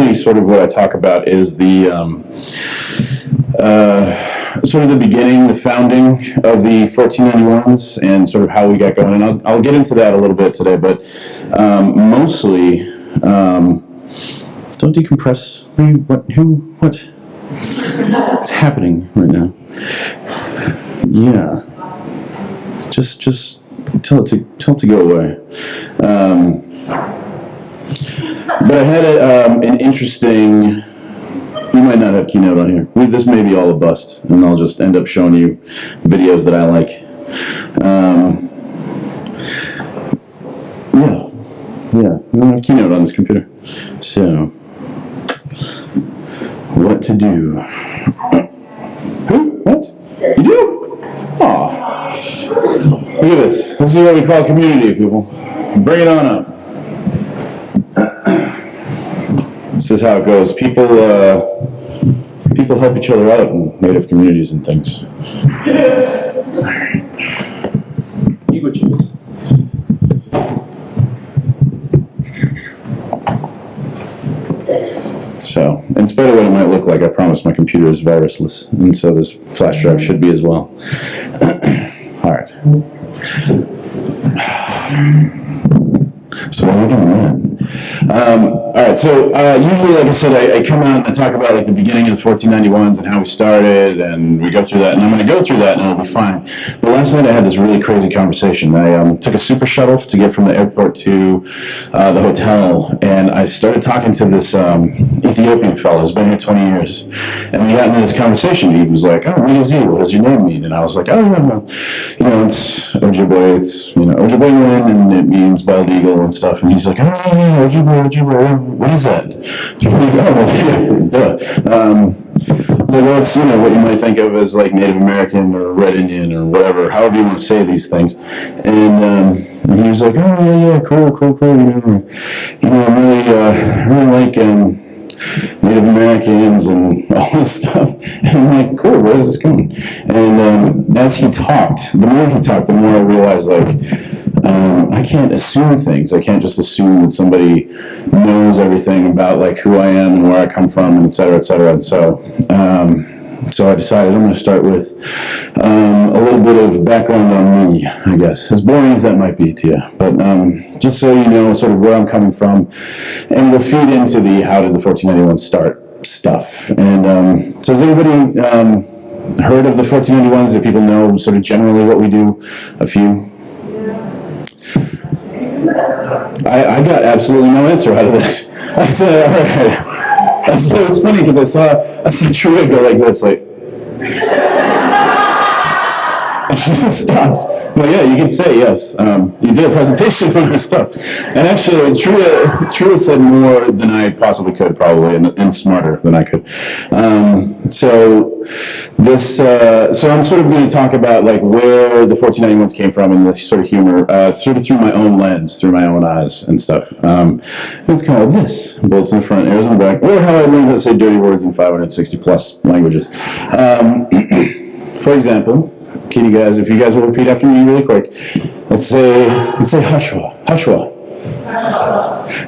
usually sort of what I talk about is the sort of the beginning, the founding of the 1491s, and sort of how we got going. And I'll get into that a little bit today, but mostly, don't decompress. What's happening right now? Yeah, just tell it to go away. But I had an interesting. You might not have Keynote on here. This may be all a bust, and I'll just end up showing you videos that I like. Yeah, we don't have Keynote on this computer. So, what to do? Who? What? You do? Aw. Look at this. This is what we call community, people. Bring it on up. This is how it goes. People help each other out in Native communities and things. Languages. So, in spite of what it might look like, I promise my computer is virusless, and so this flash drive should be as well. All right. So what are we doing then? All right, so usually, like I said, I come out and I talk about like the beginning of the 1491s and how we started, and we go through that, and I'm going to go through that, and it'll be fine. But last night I had this really crazy conversation. I took a super shuttle to get from the airport to the hotel, and I started talking to this Ethiopian fellow who's been here 20 years, and we got into this conversation. He was like, "Oh, Migazi, what does your name mean?" And I was like, "Oh, it's Ojibwe, it's Ojibwe, and it means bald eagle and stuff." And he's like, "Oh, yeah, Ojibwe, what is that?" I'm like, "Oh, well, yeah, well, it's, what you might think of as like Native American or Red Indian or whatever, however you want to say these things." And he was like, "Oh, yeah, cool. I really like Native Americans and all this stuff." And I'm like, "Cool, where is this going?" And as he talked, the more he talked, the more I realized, I can't assume things. I can't just assume that somebody knows everything about like who I am and where I come from, and et cetera, et cetera. And so I decided I'm going to start with a little bit of background on me, I guess, as boring as that might be to you. But just so you know sort of where I'm coming from, and we'll feed into the how did the 1491 start stuff. And so has anybody heard of the 1491s? Do people know sort of generally what we do? A few? I got absolutely no answer out of that. I said, all right. So it's funny because I saw Truett go like this, like, and she just stops. Well, yeah, you can say yes. You did a presentation on her stuff, and actually, Truett said more than I possibly could, probably, and smarter than I could. So I'm sort of going to talk about like where the 1491s came from and the sort of humor through my own lens, through my own eyes and stuff. It's kind of like this: bullets in the front, arrows in the back, or how I learned how to say dirty words in 560 plus languages. For example. Can you guys, if you guys will repeat after me really quick, let's say Hashwa.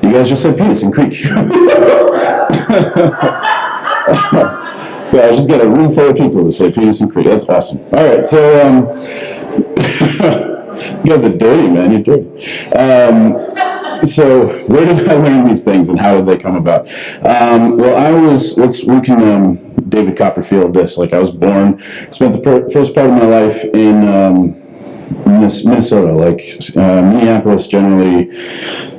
You guys just said Peterson Creek. Yeah, I just got a room full of people to say Peterson Creek. That's awesome. All right, so you guys are dirty, man. You're dirty. So where did I learn these things and how did they come about? We can David Copperfield this. Like I was born, spent the first part of my life in Minnesota, like Minneapolis, generally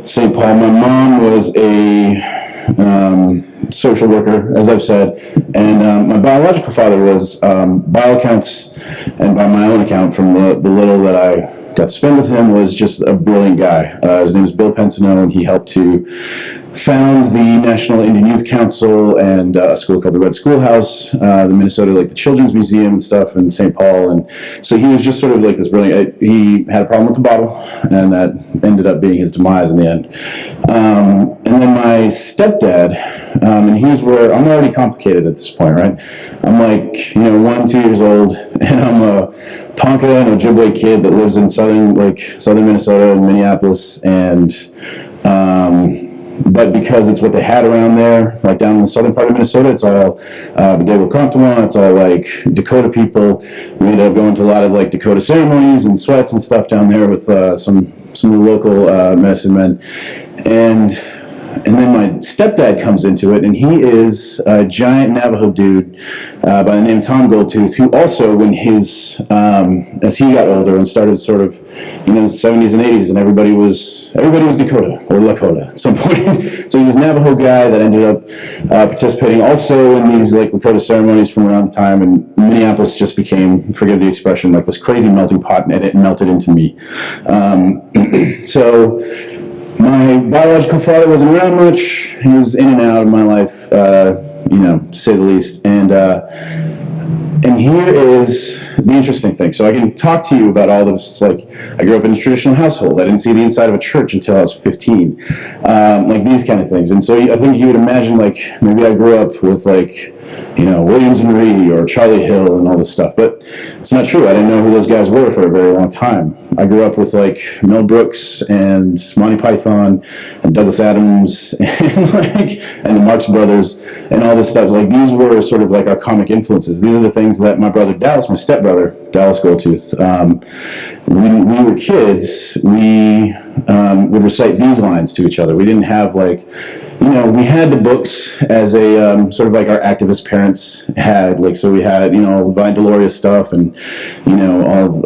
St. Paul. My mom was a social worker, as I've said, and my biological father was, by all accounts, and by my own account, from the little that I got to spend with him, was just a brilliant guy. His name is Bill Pensino, and he helped to found the National Indian Youth Council and a school called the Red Schoolhouse, the Minnesota, like the Children's Museum and stuff in St. Paul. And so he was just sort of like this brilliant, he had a problem with the bottle, and that ended up being his demise in the end. And then my stepdad, and here's where I'm already complicated at this point, right? I'm like, 1-2 years old, and I'm a Ponca and Ojibwe kid that lives in southern Minnesota and Minneapolis, and but because it's what they had around there, like down in the southern part of Minnesota, it's all Dewa, it's all like Dakota people. We ended up going to a lot of like Dakota ceremonies and sweats and stuff down there with some of the local medicine men, and then my stepdad comes into it, and he is a giant Navajo dude by the name of Tom Goldtooth, who also, when as he got older and started sort of, the 70s and 80s, and everybody was Dakota or Lakota at some point. So he's this Navajo guy that ended up participating also in these like Lakota ceremonies from around the time, and Minneapolis just became, forgive the expression, like this crazy melting pot, and it melted into me. So my biological father wasn't around much. He was in and out of my life, to say the least. And here is the interesting thing. So I can talk to you about all this. It's like I grew up in a traditional household. I didn't see the inside of a church until I was 15. Like these kind of things. And so I think you would imagine like maybe I grew up with like, Williams and Reed or Charlie Hill and all this stuff. But it's not true. I didn't know who those guys were for a very long time. I grew up with like Mel Brooks and Monty Python and Douglas Adams and the Marx Brothers and all this stuff. Like these were sort of like our comic influences. These are the things that my brother Dallas, my stepbrother, Dallas Goldtooth, when we were kids, we would recite these lines to each other. We didn't have like, we had the books as a sort of like our activist parents had, like, so we had, Vine Deloria stuff and, all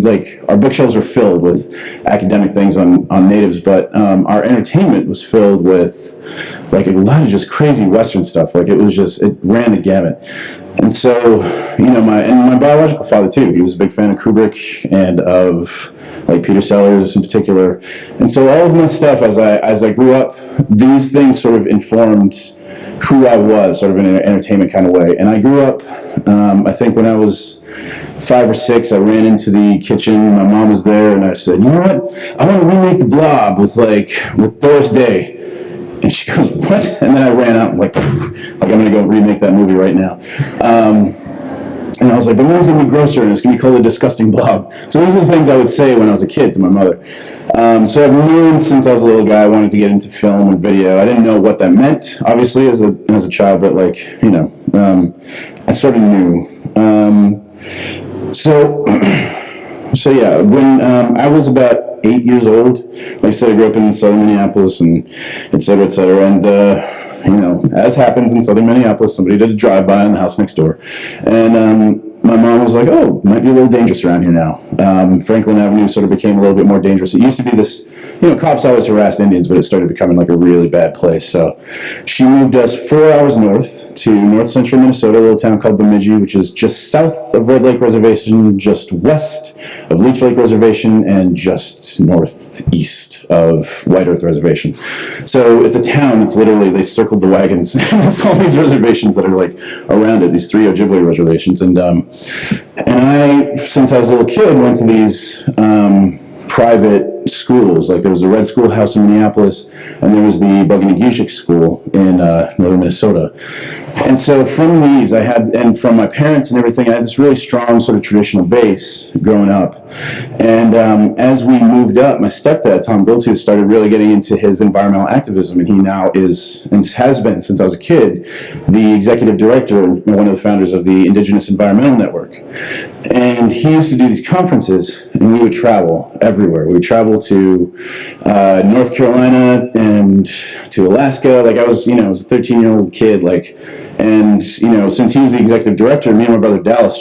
like our bookshelves were filled with academic things on natives, but our entertainment was filled with like a lot of just crazy Western stuff. Like it ran the gamut. And so, my biological father too, he was a big fan of Kubrick and of like Peter Sellers in particular. And so all of my stuff as I grew up, these things sort of informed who I was, sort of in an entertainment kind of way. And I grew up, I think when I was 5 or 6, I ran into the kitchen. My mom was there, and I said, "You know what? I want to remake The Blob with Doris Day." And she goes, "What?" And then I ran out, like I'm going to go remake that movie right now. And I was like, "But mine's going to be grosser, and it's going to be called The Disgusting Blob." So these are the things I would say when I was a kid to my mother. So I've known since I was a little guy I wanted to get into film and video. I didn't know what that meant, obviously, as a child, but I sort of knew. So yeah, when I was about 8 years old, like I said, I grew up in southern Minneapolis and et cetera, et cetera. And, as happens in southern Minneapolis, somebody did a drive-by on the house next door. And my mom was like, "Oh, it might be a little dangerous around here now." Franklin Avenue sort of became a little bit more dangerous. It used to be this, cops always harassed Indians, but it started becoming like a really bad place. So she moved us 4 hours north to north central Minnesota, a little town called Bemidji, which is just south of Red Lake Reservation, just west of Leech Lake Reservation, and just northeast of White Earth Reservation. So it's a town. It's literally, they circled the wagons. There's all these reservations that are like around it, these 3 Ojibwe reservations. And I, since I was a little kid, went to these private schools. Like there was a Red Schoolhouse in Minneapolis, and there was the Buganagish School in northern Minnesota. And so from these, and from my parents and everything, I had this really strong sort of traditional base growing up. And as we moved up, my stepdad, Tom Goldtooth, started really getting into his environmental activism, and he now is, and has been since I was a kid, the executive director and one of the founders of the Indigenous Environmental Network. And he used to do these conferences, and we would travel everywhere. We would travel to North Carolina and to Alaska. Like I was a 13-year-old kid, and since he was the executive director, me and my brother Dallas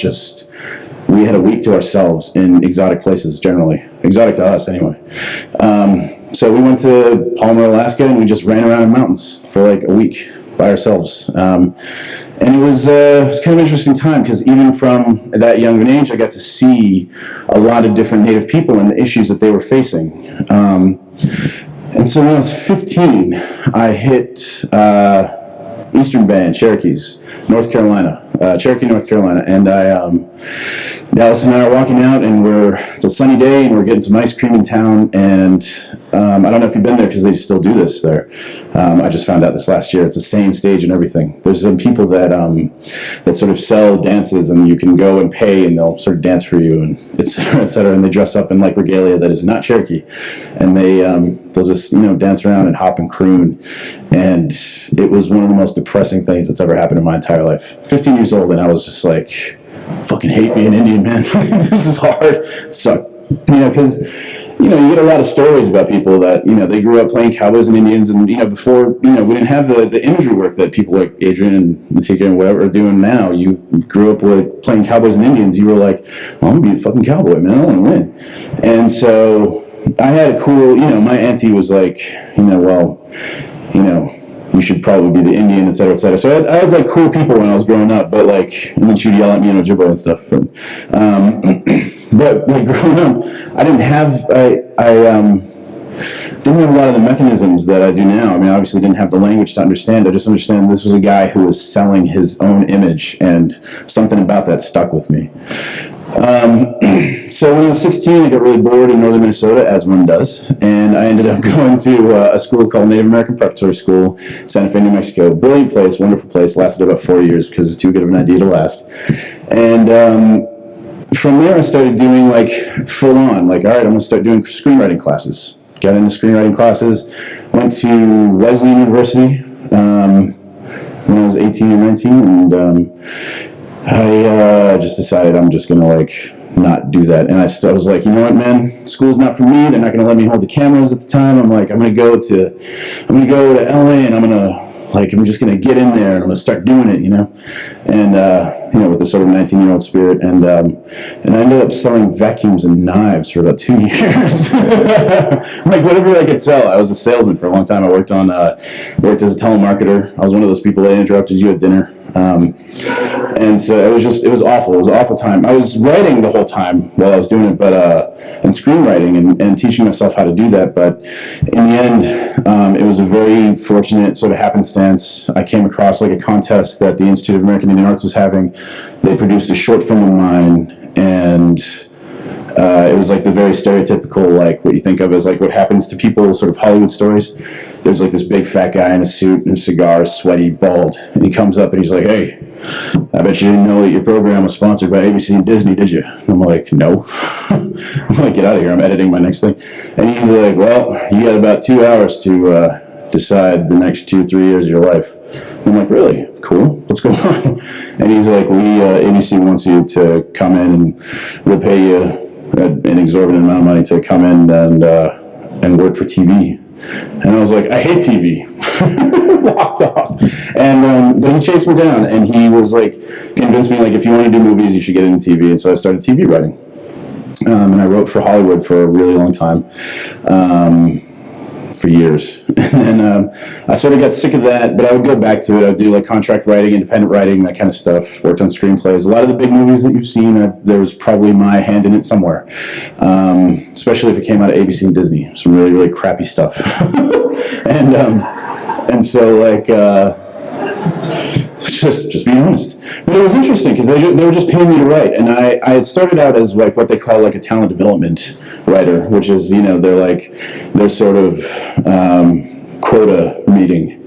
we had a week to ourselves in exotic places, generally. Exotic to us, anyway. So we went to Palmer, Alaska, and we just ran around in mountains for like a week by ourselves. And it was kind of an interesting time, because even from that young an age, I got to see a lot of different Native people and the issues that they were facing. And so when I was 15, I hit Eastern Band, Cherokees, North Carolina, Cherokee, North Carolina, and Dallas and I are walking out, and it's a sunny day, and we're getting some ice cream in town, and I don't know if you've been there because they still do this there. I just found out this last year. It's the same stage and everything. There's some people that that sort of sell dances, and you can go and pay, and they'll sort of dance for you, and et cetera, et cetera. And they dress up in like regalia that is not Cherokee, and they'll just dance around and hop and croon. And it was one of the most depressing things that's ever happened in my entire life. 15 years old, and I was just like, fucking hate being Indian, man. This is hard. It sucked. Because you get a lot of stories about people that they grew up playing cowboys and Indians, and before we didn't have the imagery work that people like Adrian and Matika and whatever are doing now. You grew up with playing cowboys and Indians. You were like, well, I'm gonna be a fucking cowboy, man. I want to win. And so I had a cool, my auntie was like, you should probably be the Indian, et cetera, et cetera. So I had like cool people when I was growing up, but and then she'd yell at me in Ojibwe and stuff. But like growing up, I didn't have didn't have a lot of the mechanisms that I do now. I mean, I obviously didn't have the language to understand. I just understand this was a guy who was selling his own image, and something about that stuck with me. So when I was 16, I got really bored in northern Minnesota, as one does, and I ended up going to a school called Native American Preparatory School, Santa Fe, New Mexico. Brilliant place, wonderful place. Lasted about 4 years because it was too good of an idea to last. And from there, I started doing like full on, like, all right, I'm going to start doing screenwriting classes. Got into screenwriting classes, went to Wesleyan University when I was 18 or 19, and I just decided I'm just going to like not do that. And I was like, you know what, man, school's not for me. They're not going to let me hold the cameras at the time. I'm like, I'm going to go to LA, and I'm just going to get in there, and I'm going to start doing it, and with this sort of 19-year-old spirit. And I ended up selling vacuums and knives for about 2 years. Like whatever I could sell. I was a salesman for a long time. I worked as a telemarketer. I was one of those people that interrupted you at dinner. And so it was awful. It was an awful time. I was writing the whole time while I was doing it, and screenwriting and teaching myself how to do that. But in the end, it was a very fortunate sort of happenstance. I came across like a contest that the Institute of American Indian Arts was having. They produced a short film of mine, and it was like the very stereotypical, like what you think of as like what happens to people, sort of Hollywood stories. There's like this big fat guy in a suit and a cigar, sweaty, bald, and he comes up and he's like, "Hey, I bet you didn't know that your program was sponsored by ABC and Disney, did you?" And I'm like, "No." I'm like, "Get out of here, I'm editing my next thing." And he's like, "Well, you got about 2 hours to decide the next 2-3 years of your life." And I'm like, "Really? Cool. What's going on?" And he's like, ABC wants you to come in, and we'll pay you an exorbitant amount of money to come in and work for TV. And I was like, "I hate TV." Walked off. And but he chased me down, and he was like, convinced me, like, if you want to do movies, you should get into TV. And so I started TV writing. And I wrote for Hollywood for a really long time. For years. And then I sort of got sick of that, but I would go back to it. I would do like contract writing, independent writing, that kind of stuff. Worked on screenplays. A lot of the big movies that you've seen, there was probably my hand in it somewhere. Especially if it came out of ABC and Disney. Some really, really crappy stuff. and so like, just being honest. But it was interesting because they were just paying me to write, and I had started out as like what they call like a talent development writer, which is their sort of quota meeting.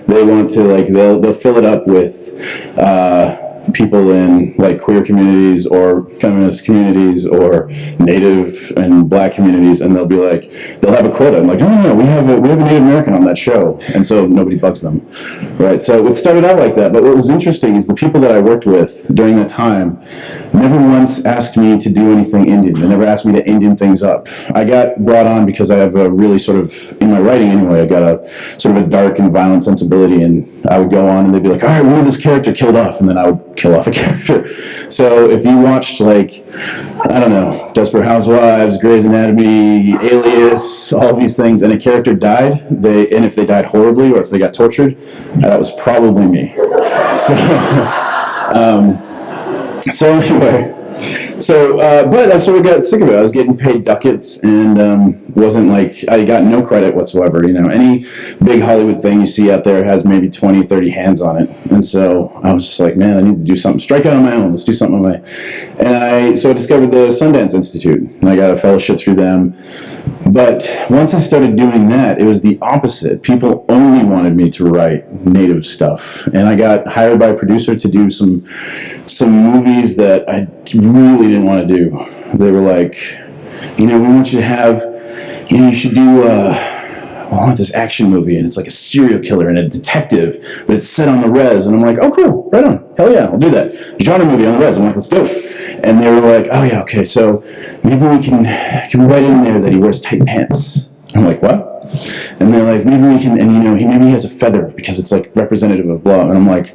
They want to they'll fill it up with people in like queer communities or feminist communities or Native and Black communities, and they'll have a quota. I'm like, no, we have a Native American on that show, and so nobody bugs them, right? So it started out like that. But what was interesting is the people that I worked with during that time never once asked me to do anything Indian. They never asked me to Indian things up. I got brought on because I have a really sort of, in my writing anyway, I got a sort of a dark and violent sensibility, and I would go on and they'd be like, all right, when this character killed off, and then I would kill off a character. So if you watched I don't know, Desperate Housewives, Grey's Anatomy, Alias, all these things, and a character died, and if they died horribly or if they got tortured, that was probably me. So anyway, but I sort of got sick of it. I was getting paid ducats, and wasn't like, I got no credit whatsoever. Any big Hollywood thing you see out there has maybe 20, 30 hands on it. And so I was just like, man, I need to do something, strike out on my own. Let's do something on my own. And I discovered the Sundance Institute, and I got a fellowship through them. But once I started doing that, it was the opposite. People only wanted me to write native stuff, and I got hired by a producer to do some movies that I really didn't want to do. They were like, we want you to have, you should do. I want this action movie, and it's like a serial killer and a detective, but it's set on the res. And I'm like, oh, cool, right on, hell yeah, I'll do that. Genre movie on the res. I'm like, let's go. And they were like, oh yeah, okay, so maybe we can write in there that he wears tight pants. I'm like, what? And they're like, maybe we can, and maybe he has a feather because it's like representative of blah. And I'm like,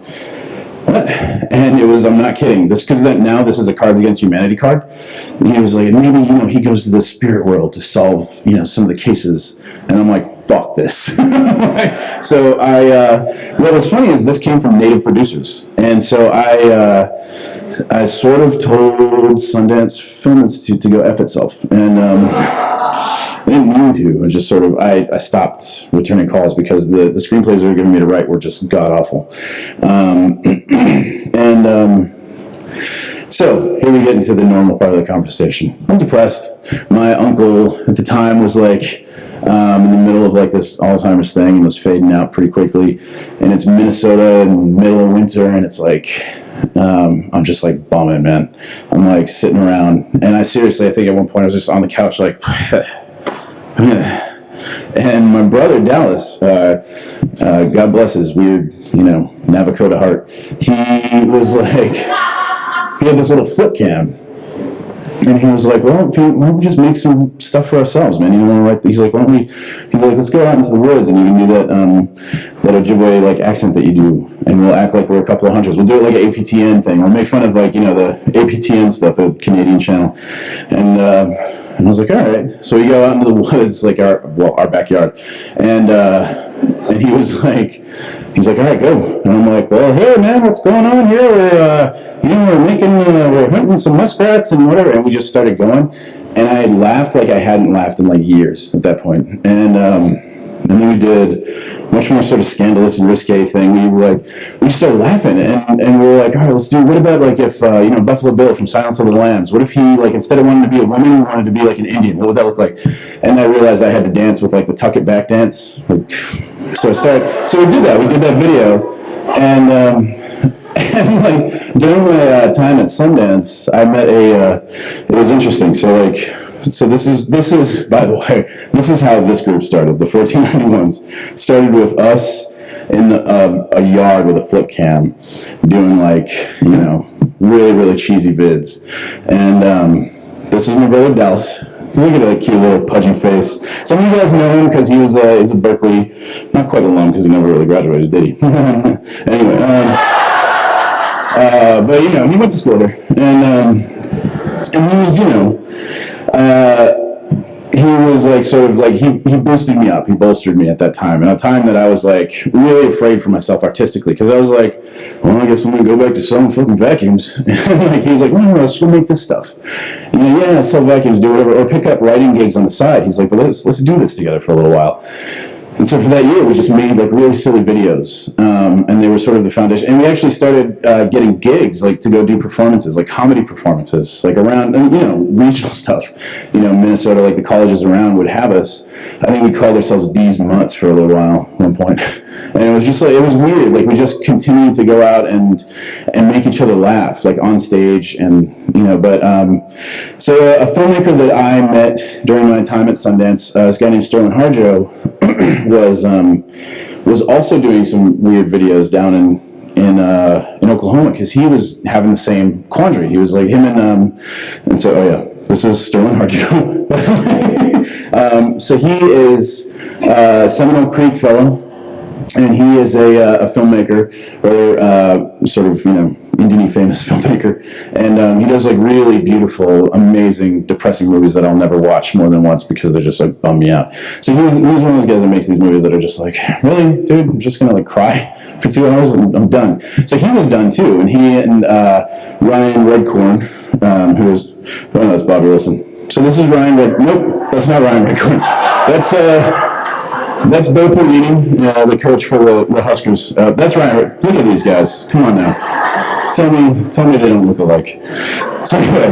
what? And it was, I'm not kidding. This because now this is a Cards Against Humanity card. And he was like, maybe he goes to the spirit world to solve some of the cases. And I'm like, fuck this. So what's funny is this came from native producers, and so I sort of told Sundance Film Institute to go F itself, and I didn't mean to. I just sort of I stopped returning calls because the screenplays they were giving me to write were just god awful, So here we get into the normal part of the conversation. I'm depressed. My uncle at the time was like in the middle of like this Alzheimer's thing and was fading out pretty quickly. And it's Minnesota in the middle of winter, and it's like I'm just like bumming, man. I'm like sitting around, and I think at one point I was just on the couch like and my brother Dallas, God bless his weird, Navakota heart, he was like, he had this little flip cam, and he was like, well, why don't we just make some stuff for ourselves, man? He's like, let's go out into the woods, and you can do that Ojibwe like accent that you do, and we'll act like we're a couple of hunters. We'll do it like an APTN thing. We'll make fun of like, the APTN stuff, the Canadian channel. And I was like, all right. So we go out into the woods, like our backyard, and he was like, all right, go. And I'm like, well, hey man, what's going on here? We're hunting some muskrats and whatever. And we just started going, and I laughed like I hadn't laughed in like years at that point. And then we did much more sort of scandalous and risque thing. We started laughing, and we were like, all right, let's do. What about like if Buffalo Bill from Silence of the Lambs? What if he like instead of wanting to be a woman, he wanted to be like an Indian? What would that look like? And I realized I had to dance with like the tuck it back dance. So we did that. We did that video, and like during my time at Sundance, I met it was interesting. So this is by the way, this is how this group started. The 1491s started with us in a yard with a flip cam, doing like really really cheesy vids, and this is my brother Dallas. Look at that cute little pudgy face. Some of you guys know him because he's a Berkeley, not quite alum because he never really graduated, did he? Anyway, but he went to school there, and he was he was like sort of like he boosted me up, he bolstered me at that time, and a time that I was like really afraid for myself artistically, because I was like, well, I guess I'm gonna go back to selling fucking vacuums. And like he was like, well, let's go make this stuff. Yeah, sell vacuums, do whatever, or pick up writing gigs on the side. He's like, well, let's do this together for a little while. And so for that year, we just made like really silly videos, and they were sort of the foundation. And we actually started getting gigs, like to go do performances, like comedy performances, like around, regional stuff. Minnesota, like the colleges around would have us. I think we called ourselves D's Mutts for a little while at one point. And it was just like, it was weird. Like we just continued to go out and make each other laugh, like on stage, and so a filmmaker that I met during my time at Sundance, this guy named Sterling Harjo, was also doing some weird videos down in Oklahoma, because he was having the same quandary. He was like him and so this is Sterling Harjo. So he is a Seminole Creek fellow, and he is a filmmaker, or sort of Indian famous filmmaker, and he does like really beautiful, amazing, depressing movies that I'll never watch more than once because they're just like bum me out. So he's one of those guys that makes these movies that are just like, really, dude, I'm just gonna like cry for 2 hours and I'm done. So he was done too, and he and Ryan Redcorn, who was, oh no, that's Bobby Wilson. So this is Ryan nope, that's not Ryan Redcorn. That's Bo Pelini, the coach for the Huskers. That's Ryan. Look at these guys. Come on now. Tell me they don't look alike. So anyway,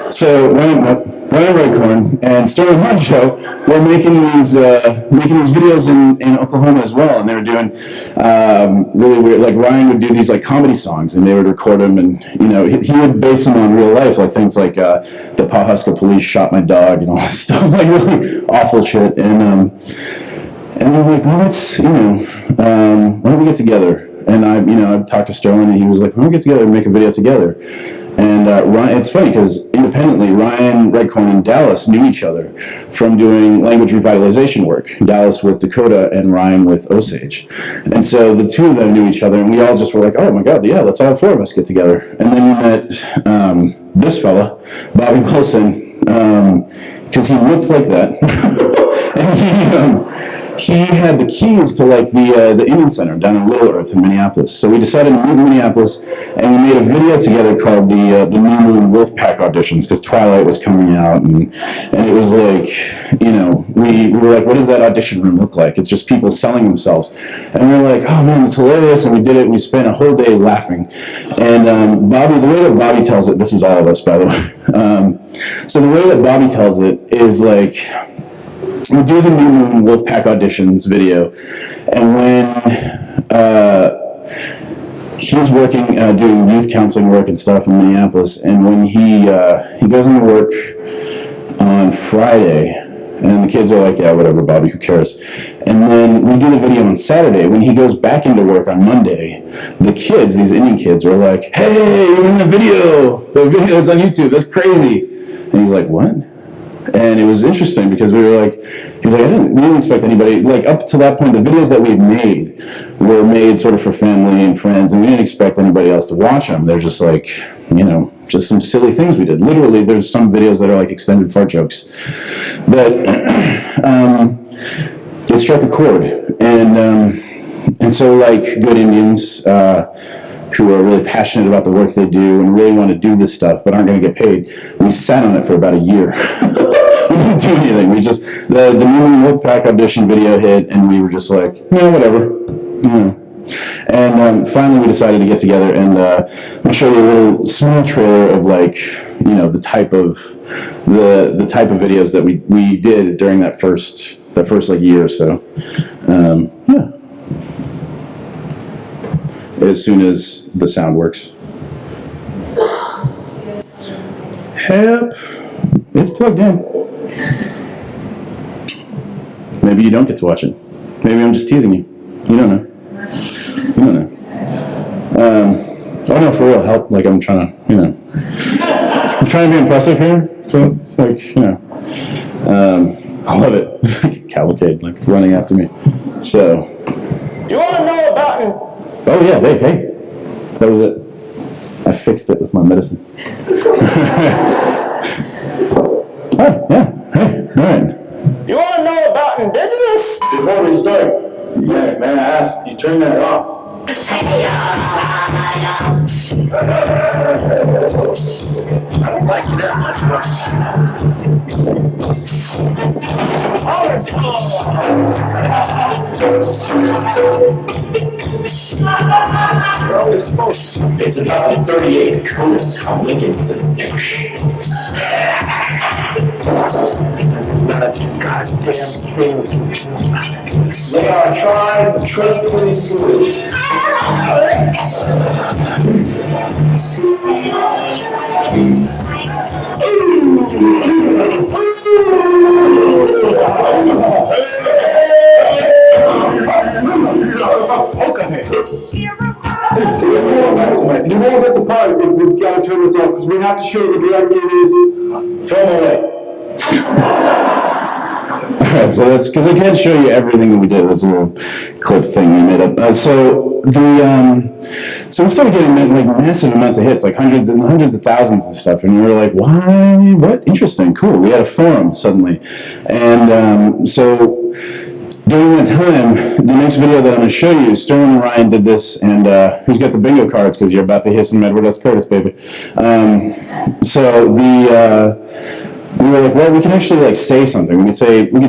So Ryan Redcorn and Sterling Harjo were making these videos in Oklahoma as well, and they were doing really weird. Like Ryan would do these like comedy songs, and they would record them, and he would base them on real life, like things like the Pawhuska police shot my dog and all this stuff, like really awful shit. And they're like, well, let's why don't we get together? And I talked to Sterling, and he was like, why don't we get together and make a video together? And Ryan, it's funny because independently, Ryan Redcorn and Dallas knew each other from doing language revitalization work. Dallas with Dakota and Ryan with Osage. And so the two of them knew each other, and we all just were like, oh my God, yeah, let's all four of us get together. And then we met this fella, Bobby Wilson, because he looked like that. And he had the keys to like the Indian Center down in Little Earth in Minneapolis. So we decided to move to Minneapolis, and we made a video together called the New Moon Wolfpack auditions, because Twilight was coming out, and it was like, we were like, what does that audition room look like? It's just people selling themselves, and we were like, oh man, it's hilarious, and we did it. We spent a whole day laughing, and Bobby, the way that Bobby tells it, this is all of us, by the way. So the way that Bobby tells it is like, we do the New Moon Wolfpack auditions video, and when he's working, doing youth counseling work and stuff in Minneapolis, and when he goes into work on Friday, and the kids are like, yeah, whatever, Bobby, who cares? And then we do the video on Saturday. When he goes back into work on Monday, the kids, these Indian kids, are like, hey, you're in the video. The video is on YouTube. That's crazy. And he's like, what? And it was interesting because we were like, he was like, we didn't expect anybody, like up to that point, the videos that we had made were made sort of for family and friends, and we didn't expect anybody else to watch them. They're just like, just some silly things we did. Literally, there's some videos that are like extended fart jokes. But it struck a chord. And so like good Indians, who are really passionate about the work they do and really want to do this stuff but aren't going to get paid, we sat on it for about a year. We didn't do anything. We just, the New Moon Wolfpack audition video hit, and we were just like, whatever. And finally we decided to get together, and I'll show you a little small trailer of like, the type of videos that we did during that first like year or so. As soon as the sound works. Help! It's plugged in. Maybe you don't get to watch it. Maybe I'm just teasing you. You don't know. Oh no, for real, help. Like I'm trying to, I'm trying to be impressive here. So it's like, I love it. It's like a cavalcade, like running after me. So. You want to know about it? Oh yeah, hey, that was it. I fixed it with my medicine. Oh, yeah, hey, all right. You want to know about Indigenous? Before we start, may I ask you turn that off? I don't like you that much, but... Well, it's close. It's about the 38 Dakotas. How Lincoln's a douche. It's not a goddamn thing. They are tried, trustworthy good. Smoke ahead. You won't get the part if we've got to turn this off, because we have to show the director this film away. Alright, so that's because I can't show you everything that we did. This little clip thing we made up. So we started getting like massive amounts of hits, like hundreds of thousands and stuff, and we were like, why? What? Interesting, cool. We had a forum suddenly, and so. During that time, the next video that I'm going to show you, Sterling and Ryan did this, and who's got the bingo cards, because you're about to hear some Edward S. Curtis, baby. So we were like, well, we can actually like say something. We could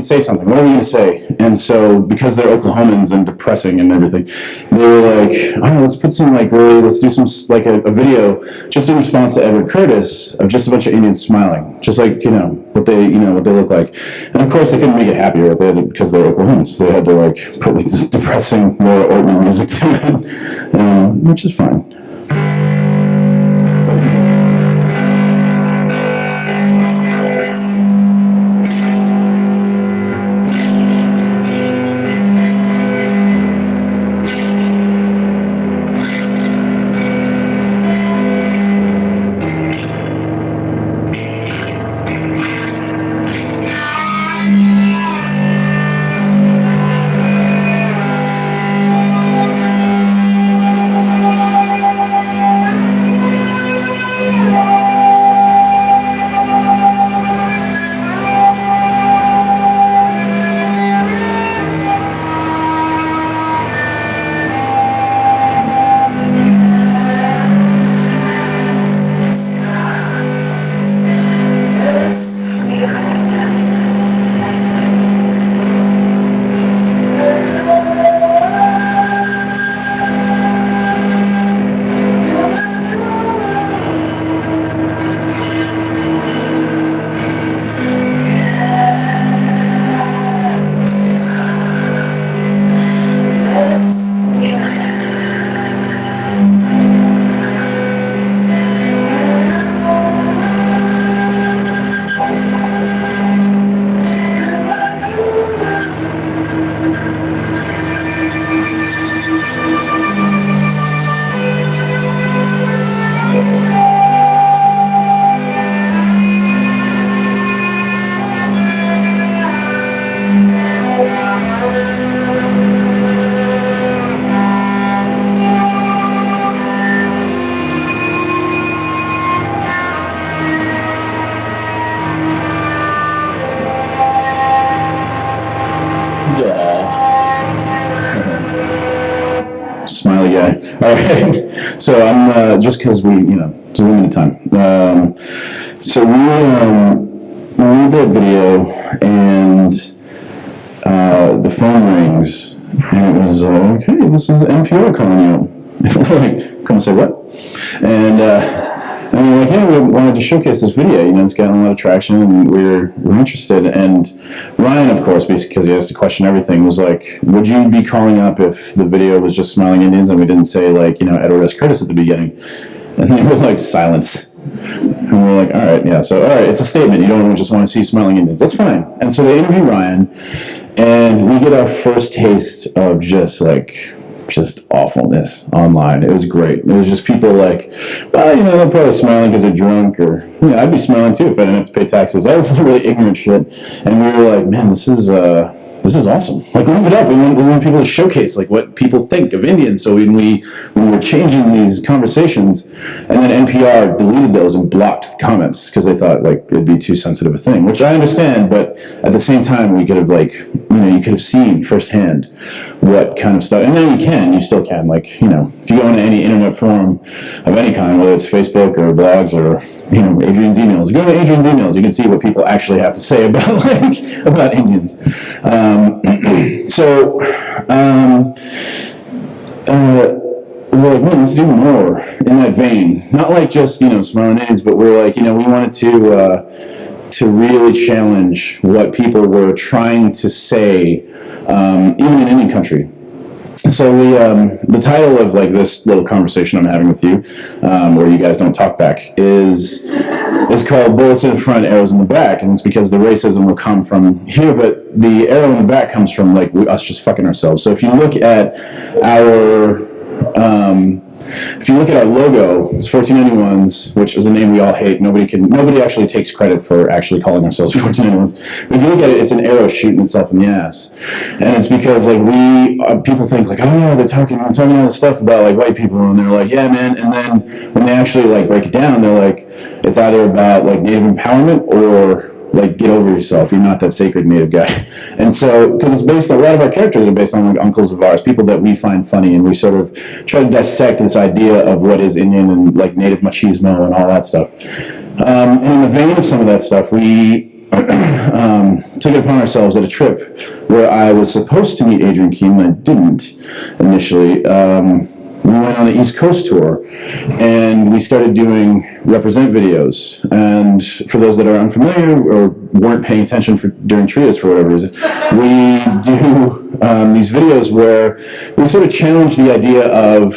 say something. What are we going to say? And so because they're Oklahomans and depressing and everything, they were like, I don't know, let's put some like let's do some like a video just in response to Edward Curtis of just a bunch of Indians smiling, just like what they look like. And of course they couldn't make it happier because they're Oklahomans. So they had to like put like this depressing Laura Ortman music to it, which is fine. Smiley guy. All right. So I'm just because it's a limited time. So we did that video, and the phone rings, and it was like, hey, this is NPR calling you. And we're like, come and say what? And we're like, yeah, we wanted to showcase this video. It's gotten a lot of traction, and we're interested. And Ryan, of course, because he has to question everything, was like, would you be calling up if the video was just smiling Indians and we didn't say like, Edward S. Curtis at the beginning? And they were like, silence. And we're like, all right, yeah. So, all right, it's a statement. You don't just want to see smiling Indians. That's fine. And so they interview Ryan, and we get our first taste of just awfulness online. It was great. It was just people like, well, they're probably smiling because they're drunk, or I'd be smiling too if I didn't have to pay taxes. All this really ignorant shit. And we were like, man, this is awesome. Like, leave it up. We want people to showcase like what people think of Indians. So when we were changing these conversations, and then NPR deleted those and blocked the comments because they thought like it'd be too sensitive a thing, which I understand. But at the same time, we could have you could have seen firsthand what kind of stuff. And then you still can. Like, if you go into any internet forum of any kind, whether it's Facebook or blogs or Adrian's emails, go to Adrian's emails. You can see what people actually have to say about about Indians. We're like, man, let's do more in that vein. Not like just, smiling Indians, but we're like, we wanted to really challenge what people were trying to say, even in Indian country. So the title of like this little conversation I'm having with you, where you guys don't talk back, is called Bullets in front, Arrows in the Back, and it's because the racism will come from here, but the arrow in the back comes from like us just fucking ourselves. So if you look at our logo, it's 1491s, which is a name we all hate. Nobody actually takes credit for actually calling ourselves 1491s. But if you look at it, it's an arrow shooting itself in the ass, and it's because like people think like, oh yeah, they're talking all this stuff about like white people, and they're like, yeah, man. And then when they actually like break it down, they're like, it's either about like Native empowerment or like, get over yourself. You're not that sacred native guy. And so, because it's based on, a lot of our characters are based on like uncles of ours, people that we find funny, and we sort of try to dissect this idea of what is Indian and like native machismo and all that stuff. And in the vein of some of that stuff, we took it upon ourselves at a trip where I was supposed to meet Adrian Keene, and I didn't initially. We went on the East Coast tour, and we started doing represent videos. And for those that are unfamiliar or weren't paying attention during Trios for whatever reason, we do these videos where we sort of challenge the idea of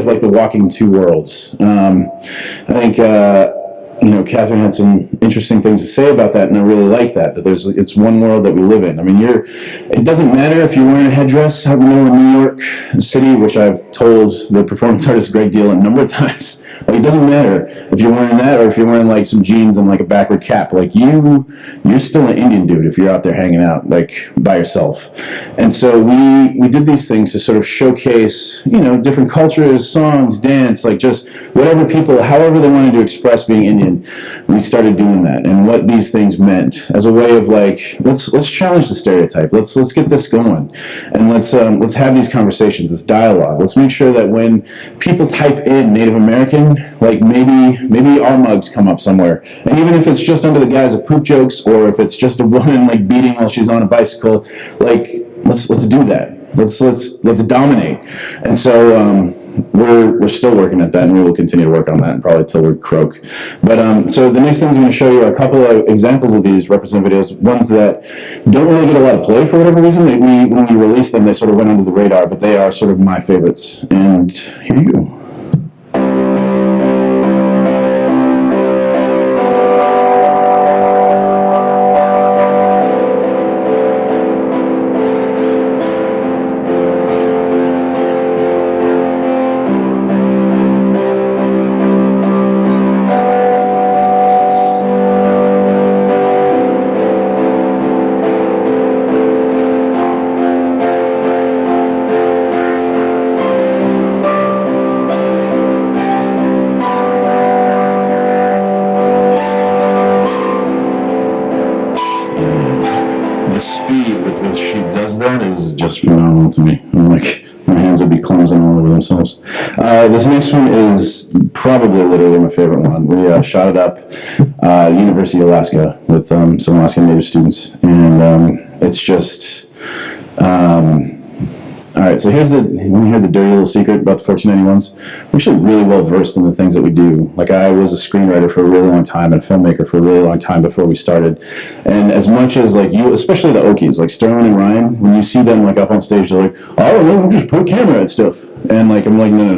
like the walking two worlds. I think. Catherine had some interesting things to say about that, and I really like that it's one world that we live in. I mean, it doesn't matter if you're wearing a headdress out in the middle of New York City, which I've told the performance artist Greg Deal a number of times. Like, it doesn't matter if you're wearing that or if you're wearing like some jeans and like a backward cap. Like, you're still an Indian dude if you're out there hanging out like by yourself. And so we did these things to sort of showcase, different cultures, songs, dance, like just whatever people, however they wanted to express being Indian. We started doing that, and what these things meant as a way of like, let's challenge the stereotype. Let's get this going, and let's have these conversations, this dialogue. Let's make sure that when people type in Native American, like maybe our mugs come up somewhere, and even if it's just under the guise of poop jokes, or if it's just a woman like beating while she's on a bicycle, like let's do that. Let's dominate. And so we're still working at that, and we will continue to work on that probably till we croak. But so the next things I'm going to show you are a couple of examples of these represent videos, ones that don't really get a lot of play for whatever reason. When we released them, they sort of went under the radar, but they are sort of my favorites. And here you go. Is just phenomenal to me. I'm like, my hands would be clumsing all over themselves. This next one is probably literally my favorite one. We shot it up at University of Alaska with some Alaskan Native students, and it's just all right, so when we hear the dirty little secret about the 1491s, we're actually really well versed in the things that we do. Like, I was a screenwriter for a really long time and a filmmaker for a really long time before we started. And as much as like especially the Okies, like Sterling and Ryan, when you see them like up on stage, they're like, oh, no, we just put a camera at stuff. And like, I'm like, no.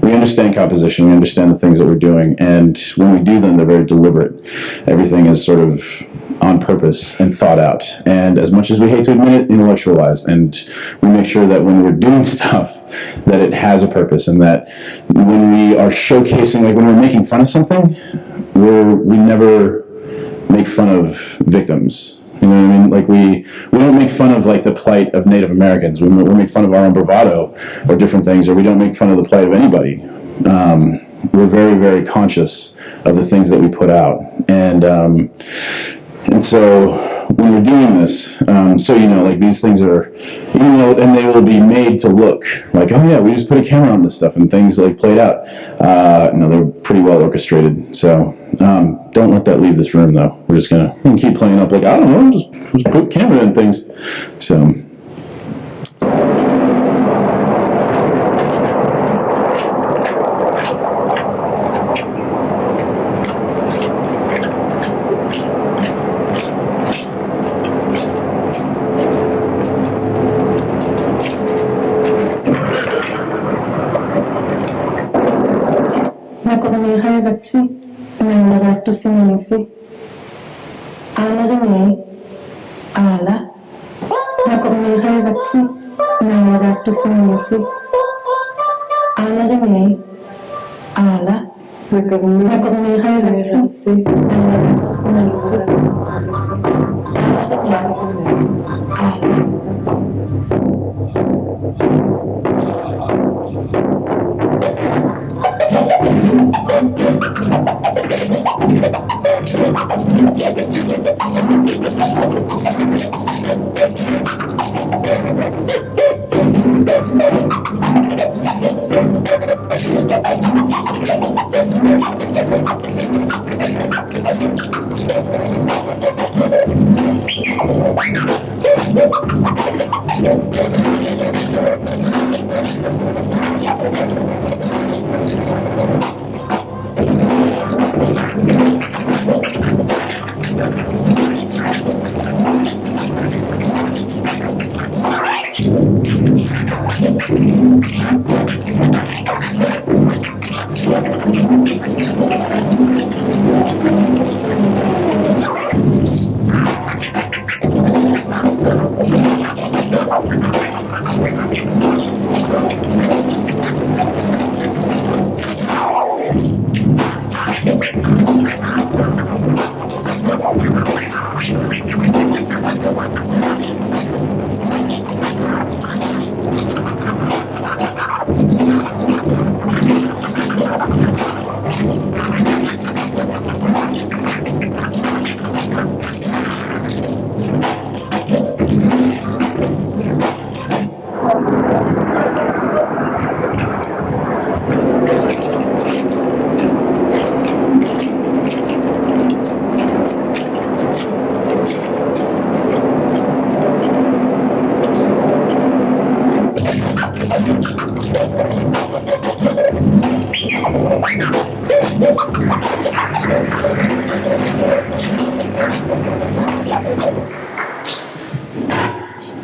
We understand composition, we understand the things that we're doing. And when we do them, they're very deliberate. Everything is sort of on purpose and thought out, and as much as we hate to admit it, intellectualized. And we make sure that when we're doing stuff, that it has a purpose, and that when we are showcasing, like when we're making fun of something, we never make fun of victims. You know what I mean? Like we don't make fun of like the plight of Native Americans. We make fun of our own bravado or different things, or we don't make fun of the plight of anybody. We're very, very conscious of the things that we put out, and so when we're doing this, like these things are, and they will be made to look like, oh yeah, we just put a camera on this stuff and things like played out. They're pretty well orchestrated. So don't let that leave this room though. We're just gonna keep playing up like, I don't know, just put camera in things. So.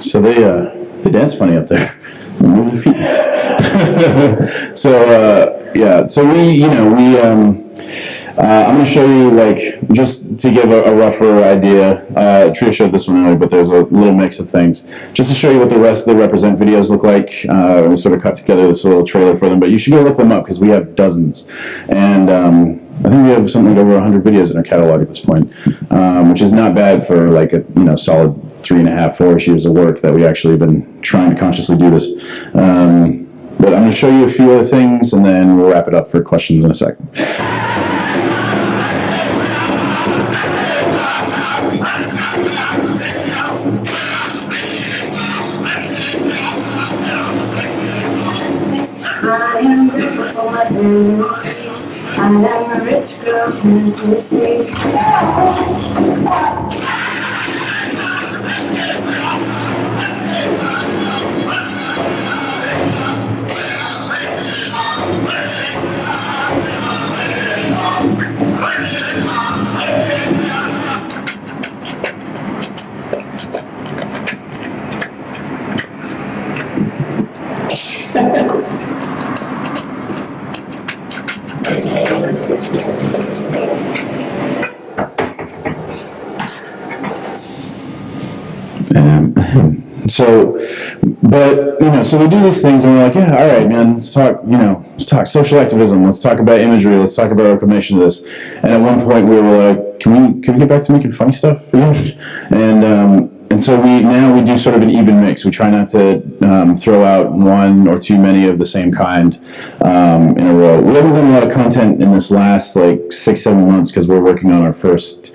So they dance funny up there. Move their feet. So yeah, so I'm going to show you, like, just to give a rougher idea. Tria showed this one earlier, but there's a little mix of things. Just to show you what the rest of the Represent videos look like. We sort of cut together this little trailer for them, but you should go look them up because we have dozens. And I think we have something like over 100 videos in our catalog at this point, which is not bad for like a solid 3.5, 4 years of work that we actually have been trying to consciously do this. But I'm going to show you a few other things, and then we'll wrap it up for questions in a second. I'm a rich girl in Tennessee. So we do these things and we're like, yeah, all right, man, let's talk social activism, let's talk about imagery, let's talk about reclamation of this. And at one point we were like, can we get back to making funny stuff? And so we do sort of an even mix. We try not to throw out one or too many of the same kind in a row. We haven't done a lot of content in this last like 6-7 months because we're working on our first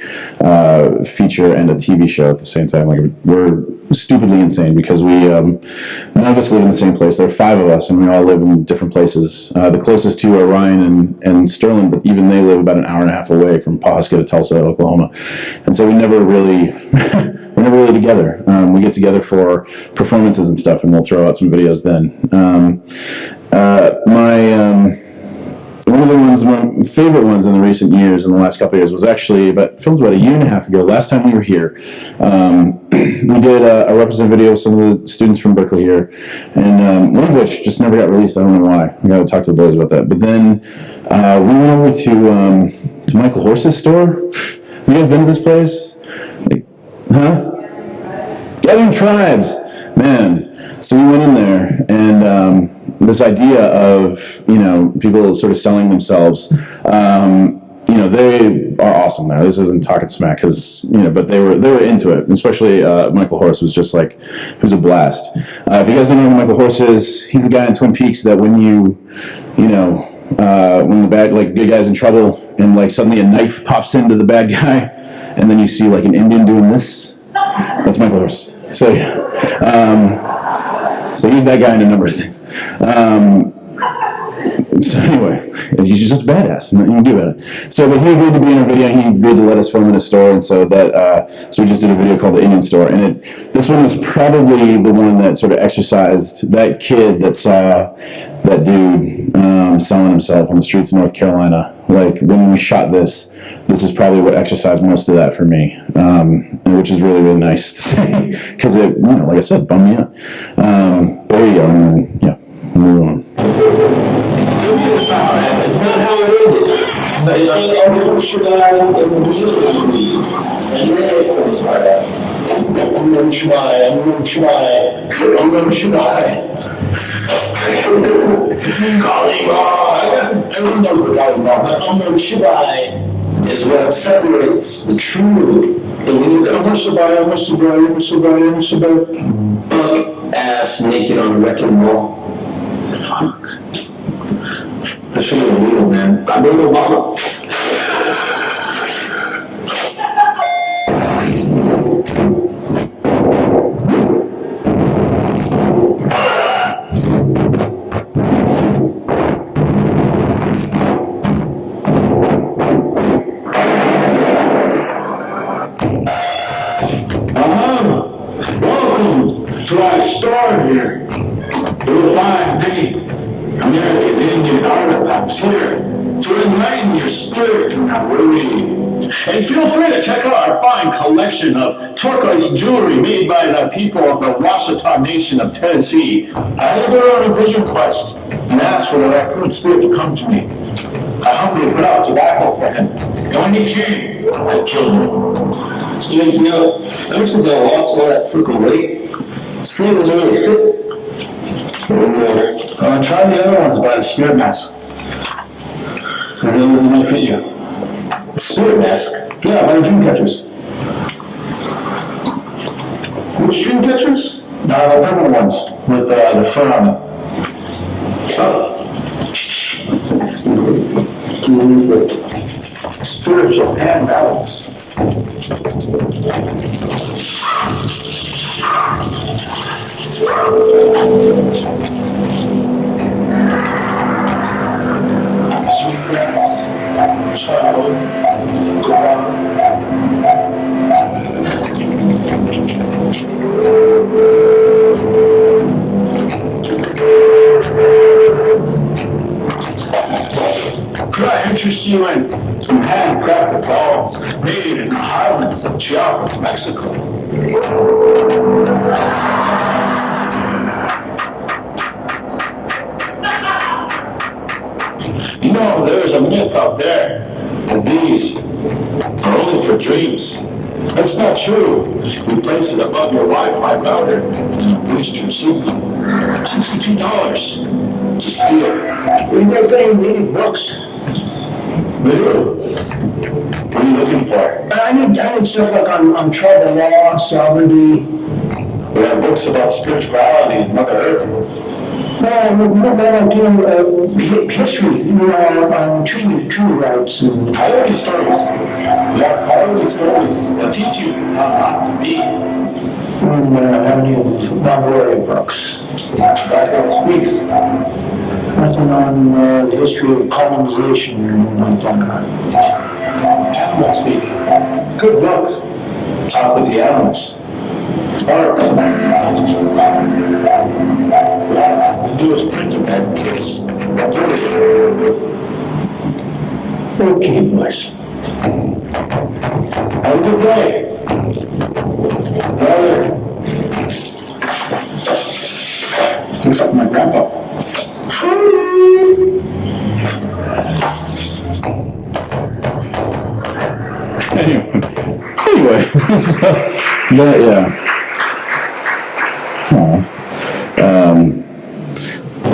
feature and a TV show at the same time. Like, we're stupidly insane because none of us live in the same place. There are 5 of us and we all live in different places. The closest two are Ryan and Sterling, but even they live about an hour and a half away from Pawhuska to Tulsa, Oklahoma. And so we never really we're never really together. We get together for performances and stuff, and we'll throw out some videos then. One of my favorite ones in the recent years, in the last couple of years, was actually filmed about 1.5 years ago. Last time we were here, we did a Represent video with some of the students from Berkeley here, and one of which just never got released. I don't know why. I got to talk to the boys about that. But then we went over to Michael Horse's store. Have you guys been to this place? Huh? Gathering Tribes, man. So we went in there, and this idea of people sort of selling themselves. They are awesome there. This isn't talking smack, because but they were into it. Especially Michael Horse was just like, it was a blast. If you guys don't know who Michael Horse is, he's the guy in Twin Peaks that when when the good guy's in trouble and like suddenly a knife pops into the bad guy, and then you see like an Indian doing this. That's Michael Horse. So yeah. So he's that guy in a number of things. So anyway, he's just a badass. Nothing you can do about it. So, but he agreed to be in our video. He agreed to let us film in his store, and so that so we just did a video called The Indian Store. And this one was probably the one that sort of exercised that kid that saw that dude selling himself on the streets of North Carolina. Like when we shot this is probably what exercised most of that for me, which is really, really nice to see because it, like I said, bummed me out. But there you go. And then, yeah, move on. It's not how it ended. But it's like, oh, should I? And then it goes like that. I'm going to try. Everyone knows what Golly but I'm going to try is what separates the true. Fuck ass naked on a wrecking ball. Fuck. I should have been real, man. I made Obama. Welcome to our store here. You will find many American Indian artifacts here to enlighten your spirit and worry. And feel free to check out our fine collection of turquoise jewelry made by the people of the Washita Nation of Tennessee. I had to go on a vision quest and asked for the raccoon spirit to come to me. I humbly put out tobacco for him, and when he came, I killed him. Ever since I lost all that freaking weight, sleep doesn't really fit. Try the other ones by the spirit mask. Maybe it might fit you. The spirit mask? Yeah, by the dream catchers. Which dream catchers? The purple ones with the fur on it. Oh. Spiritual hand balance. Sweetgrass, child, could I interest you in some handcrafted dolls made in the highlands of Chiapas, Mexico? You know, there's a myth out there that these are only for dreams. That's not true. We place it above your Wi-Fi router and boost your signal. $62 to steal. We've got getting reading books. We do. What are you looking for? I need stuff like on tribal law, sovereignty. We have books about spirituality and Mother Earth. History, tree rights. And I like stories. Yeah, I like stories. They'll teach you how not to be. How many non-warrior books? That speaks. Nothing on the history of colonization or anything like that. Animal speak. Good book. Talk with the animals. Art. What we do is print them that kids. Okay, boys. Have a good day. Brother. Looks like my grandpa. Anyway, yeah.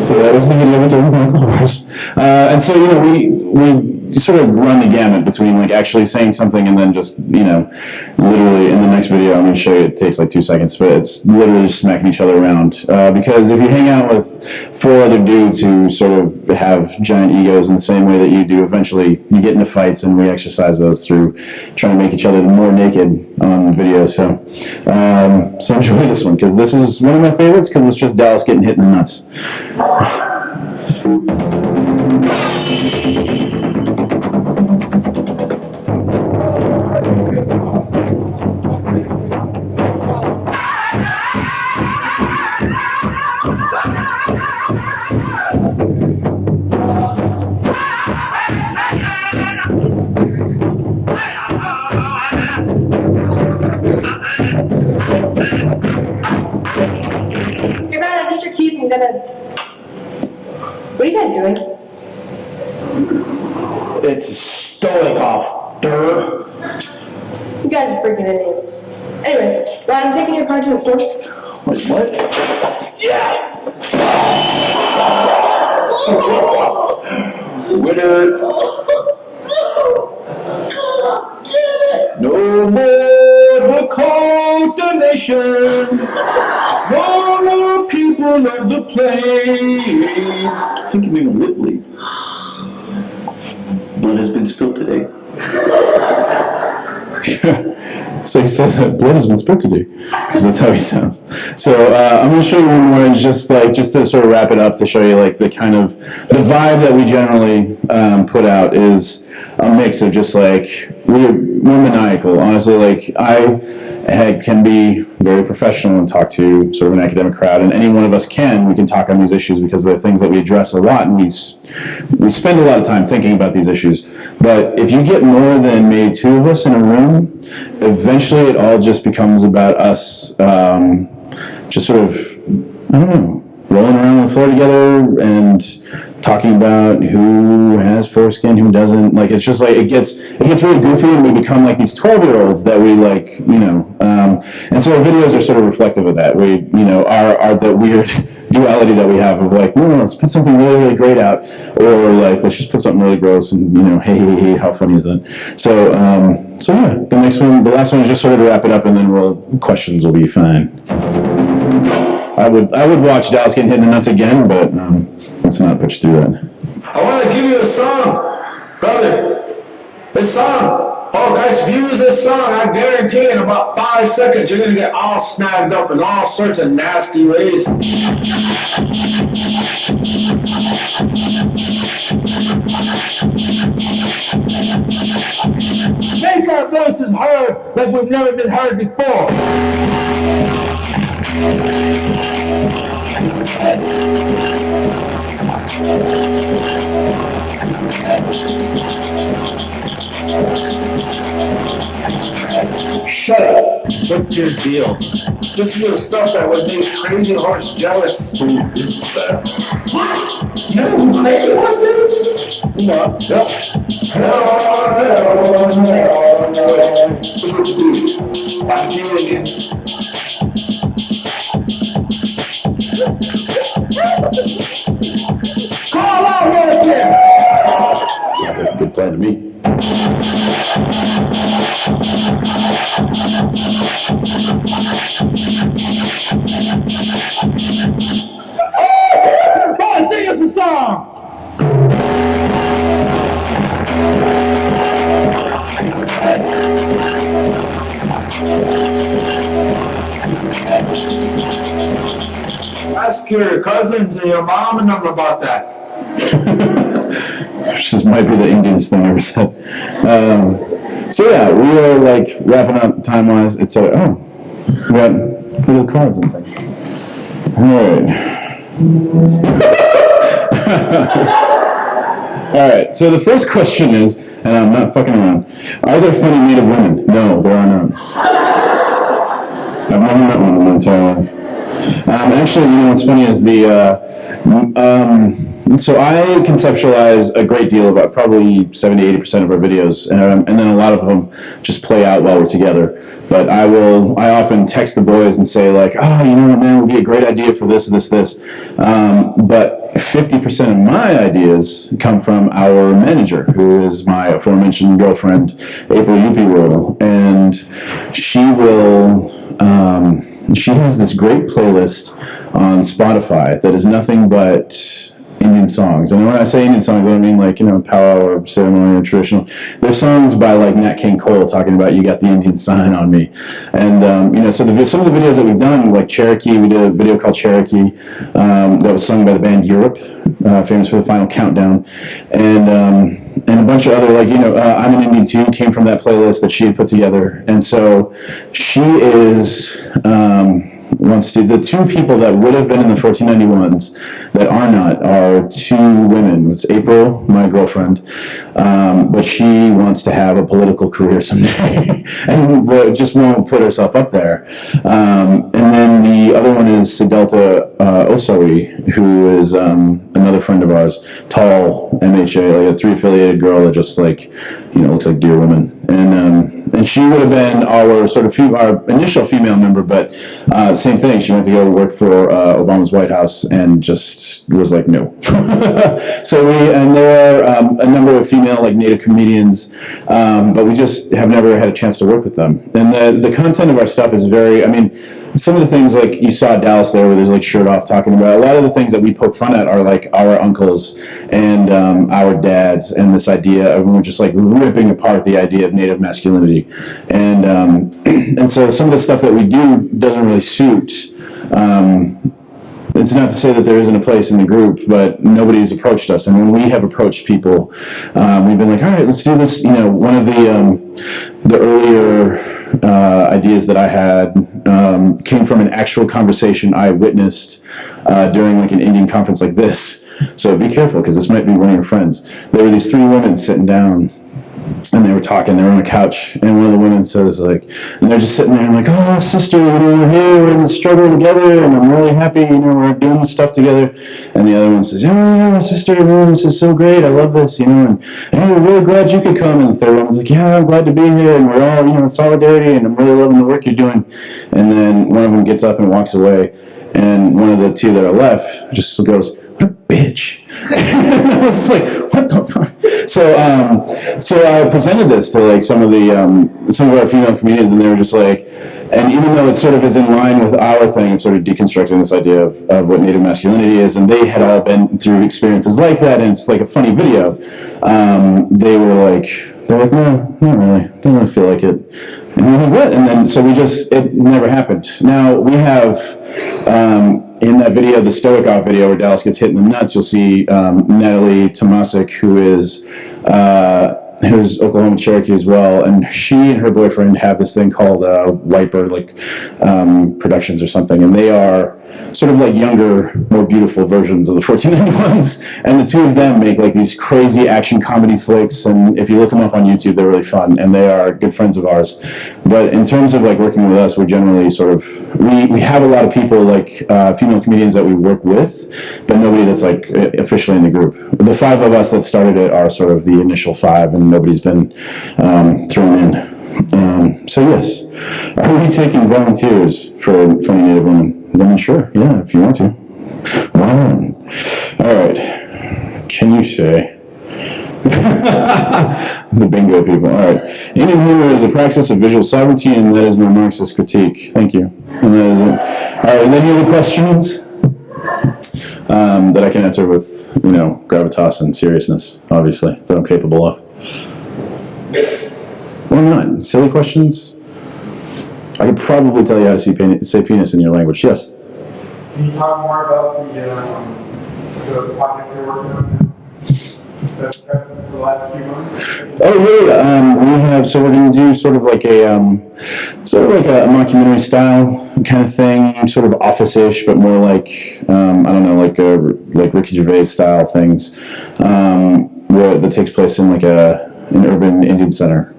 So that was the video we did with Michael Horse. And so, we sort of run the gamut between like actually saying something and then just, literally in the next video, I'm going to show you, it takes like 2 seconds, but it's literally just smacking each other around. Because if you hang out with 4 other dudes who sort of have giant egos in the same way that you do, eventually you get into fights and we exercise those through trying to make each other more naked on video. So enjoy this one, because this is one of my favorites, because it's just Dallas getting hit in the nuts. guys doing? It's Stoikov, Durr. You guys are freaking idiots. Anyways, Ryan, I'm taking your car to the store. Wait, what? Yes! Winner. No more Dakota Nation. No more people of the plains. I think you mean Whitley. Blood has been spilled today. So he says that blood has been spilled today, because that's how he sounds. So I'm going to show you one more, and just to sort of wrap it up, to show you like the kind of the vibe that we generally put out is a mix of just like we're maniacal. Honestly, like I can be very professional and talk to sort of an academic crowd, and any one of us we can talk on these issues because they're things that we address a lot, and we spend a lot of time thinking about these issues. But if you get more than maybe two of us in a room, eventually it all just becomes about us just sort of, I don't know, rolling around on the floor together and talking about who has foreskin, who doesn't. Like, it's just like, it gets really goofy, and we become like these 12-year-olds that we like, and so our videos are sort of reflective of that. We, are the weird duality that we have of like, no, let's put something really, really great out, or like, let's just put something really gross and, hey, how funny is that? So, yeah, the last one is just sort of to wrap it up, and then questions will be fine. I would watch Dallas getting hit in the nuts again, but let's not put you through that. I want to give you a song, brother. This song. Oh, guys, if you use this song, I guarantee in about 5 seconds you're going to get all snagged up in all sorts of nasty ways. Make our voices heard like we've never been heard before. Shut up. What's your deal? This is the stuff that would make Crazy Horse jealous. Who is that? What? You know who Crazy Horse is? No. Yep. No. Here's what you do. Find a few Indians. Call out, Military! Sounds like a good plan to me. Come on, sing us a song! Ask your cousins and your mom and them about that. Which might be the Indianest thing I ever said. So yeah, we are like wrapping up time-wise. It's we got little cards and things. All right, so the first question is, and I'm not fucking around, are there funny Native women? No, there are none. I've never met one in my entire life. Actually, what's funny is so I conceptualize a great deal about probably 70-80% of our videos, and then a lot of them just play out while we're together. But I often text the boys and say like, oh, you know what, man, would be a great idea for this. But 50% of my ideas come from our manager, who is my aforementioned girlfriend, April Upi, and she will. She has this great playlist on Spotify that is nothing but Indian songs. And when I say Indian songs, I don't mean like, powwow or ceremony or traditional. There's songs by like Nat King Cole talking about "You Got the Indian Sign on Me." And, so some of the videos that we've done, like Cherokee, we did a video called Cherokee that was sung by the band Europe, famous for the Final Countdown. And a bunch of other, I'm an Indian Too, came from that playlist that she had put together. And so she is, wants to. The two people that would have been in the 1491s that are not are two women. It's April, my girlfriend, but she wants to have a political career someday and just won't put herself up there. And then the other one is Siddhartha Osawi, who is another friend of ours, tall MHA, like a 3 affiliated girl that just like, looks like Deer Woman. And she would have been our sort of our initial female member, but same thing. She went to go work for Obama's White House and just was like, no. And there are a number of female like Native comedians, but we just have never had a chance to work with them. And the content of our stuff is very, some of the things like you saw Dallas there where there's like shirt off talking about, a lot of the things that we poke fun at are like our uncles and our dads, and this idea of we're just like ripping apart the idea of Native masculinity. And so some of the stuff that we do doesn't really suit. It's not to say that there isn't a place in the group, but nobody's approached us. And when we have approached people, we've been like, all right, let's do this. One of the earlier ideas that I had came from an actual conversation I witnessed during like an Indian conference like this. So be careful, because this might be one of your friends. There were these 3 women sitting down, and they were talking. They were on a couch, and one of the women says like, and they're just sitting there and like, oh, sister, we're here, we're in the struggle together, and I'm really happy, we're doing this stuff together. And the other one says, oh yeah, sister, this is so great, I love this, and hey, we're really glad you could come. And the third one was like, yeah, I'm glad to be here, and we're all, in solidarity, and I'm really loving the work you're doing. And then one of them gets up and walks away, and one of the 2 that are left just goes, what a bitch. And I was like, what the fuck? So I presented this to like some of our female comedians, and they were just like, and even though it sort of is in line with our thing of sort of deconstructing this idea of what Native masculinity is, and they had all been through experiences like that, and it's like a funny video, they were like, no, not really, don't really feel like it. And we're like, what? And then, so it never happened. Now, we have, in that video, the Stoic Off video where Dallas gets hit in the nuts, you'll see Natalie Tomasic, who's Oklahoma Cherokee as well, and she and her boyfriend have this thing called Whitebird Productions or something, and they are sort of like younger, more beautiful versions of the 1491s, and the 2 of them make like these crazy action comedy flicks, and if you look them up on YouTube, they're really fun, and they are good friends of ours. But in terms of like working with us, we're generally sort of, we have a lot of people like female comedians that we work with, but nobody that's like officially in the group. The 5 of us that started it are sort of the initial 5, and nobody's been thrown in. So yes, are we taking volunteers for Funny Native Women? Then sure, yeah, if you want to. Why not? All right. Can you say? The bingo people. All right. Indian humor is a practice of visual sovereignty, and that is my Marxist critique. Thank you. And that is it. All right. Any other questions that I can answer with, gravitas and seriousness, obviously, that I'm capable of? Why not? Silly questions? I could probably tell you how to say penis in your language. Yes? Can you talk more about the project you're working on now? That's for the last few months? Oh, really? We're going to do sort of like a mockumentary style kind of thing, sort of office-ish, but more like, like Ricky Gervais style things, that takes place in like an urban Indian center.